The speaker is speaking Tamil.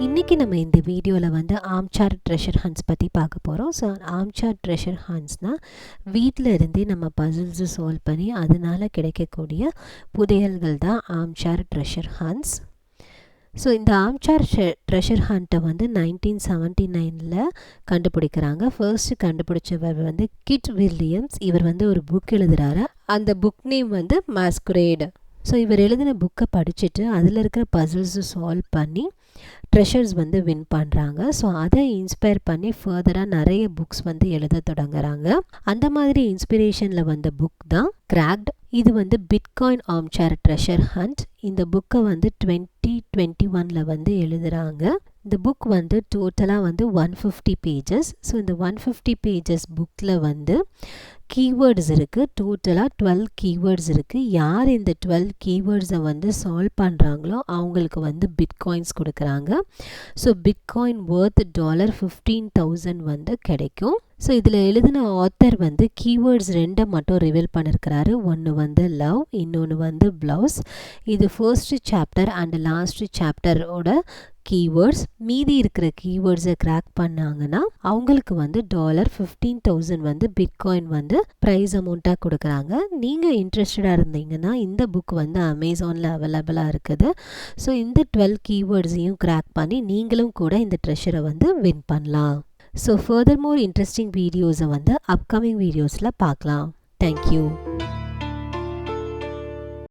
இன்றைக்கி நம்ம இந்த வீடியோவில் வந்து ஆர்ம்சேர் ட்ரெஷர் ஹண்ட்ஸ் பற்றி பார்க்க போகிறோம். ஸோ ஆர்ம்சேர் ட்ரெஷர் ஹண்ட்ஸ்னால் வீட்டில் இருந்தே நம்ம பசில்ஸு சால்வ் பண்ணி அதனால் கிடைக்கக்கூடிய புதையல்கள் தான் ஆர்ம்சேர் ட்ரெஷர் ஹண்ட்ஸ். ஸோ இந்த ஆர்ம்சேர் ட்ரெஷர் ஹண்ட்டை வந்து 1979 கண்டுபிடிக்கிறாங்க. ஃபர்ஸ்ட்டு கண்டுபிடிச்சவர் வந்து கிட் வில்லியம்ஸ். இவர் வந்து ஒரு புக் எழுதுகிறாரு. அந்த புக் நேம் வந்து மாஸ்குரேட். ஸோ இவர் எழுதின புக்கை படிச்சுட்டு அதில் இருக்கிற பசில்ஸை சால்வ் பண்ணி ட்ரெஷர்ஸ் வந்து வின் பண்ணுறாங்க. ஸோ அதை இன்ஸ்பயர் பண்ணி ஃபர்தராக நிறைய புக்ஸ் வந்து எழுத தொடங்குறாங்க. அந்த மாதிரி இன்ஸ்பிரேஷனில் வந்த புக் தான் கிராக்ட். இது வந்து பிட்காயின் ஆர்ம்சேர் ட்ரெஷர் ஹண்ட். இந்த புக்கை வந்து 2021 வந்து எழுதுகிறாங்க. இந்த புக் வந்து டோட்டலாக வந்து 150 பேஜஸ். ஸோ இந்த 150 பேஜஸ் புக்கில் வந்து கீவேர்ட்ஸ் இருக்குது. டோட்டலாக 12 கீவேர்ட்ஸ் இருக்குது. யார் இந்த 12 கீவேர்ட்ஸை வந்து சால்வ் பண்ணுறாங்களோ அவங்களுக்கு வந்து பிட்காயின்ஸ் கொடுக்குறாங்க. ஸோ பிட்காயின் worth $15,000 வந்து கிடைக்கும். ஸோ இதில் எழுதின ஆத்தர் வந்து கீவேர்ட்ஸ் 2 மட்டும் ரிவீல் பண்ணியிருக்கிறாரு. ஒன்று வந்து லவ், இன்னொன்று வந்து ப்ளவுஸ். இது ஃபர்ஸ்ட் சாப்டர் அண்ட் லாஸ்ட் சாப்டரோட கீவேர்ட்ஸ். மீதி இருக்கிற கீவேர்ட்ஸை கிராக் பண்ணாங்கன்னா அவங்களுக்கு வந்து $15,000 வந்து பிட்காயின் வந்து ப்ரைஸ் அமௌண்ட்டாக கொடுக்குறாங்க. நீங்கள் இன்ட்ரெஸ்டடாக இருந்தீங்கன்னா இந்த புக் வந்து அமேசானில் அவைலபிளாக இருக்குது. ஸோ இந்த 12 கீவேர்ட்ஸையும் கிராக் பண்ணி நீங்களும் கூட இந்த ட்ரெஷரை வந்து வின் பண்ணலாம். ஸோ ஃபர்தர் மோர் இன்ட்ரெஸ்டிங் வீடியோஸை வந்து அப்கமிங் வீடியோஸில் பார்க்கலாம். தேங்க்யூ.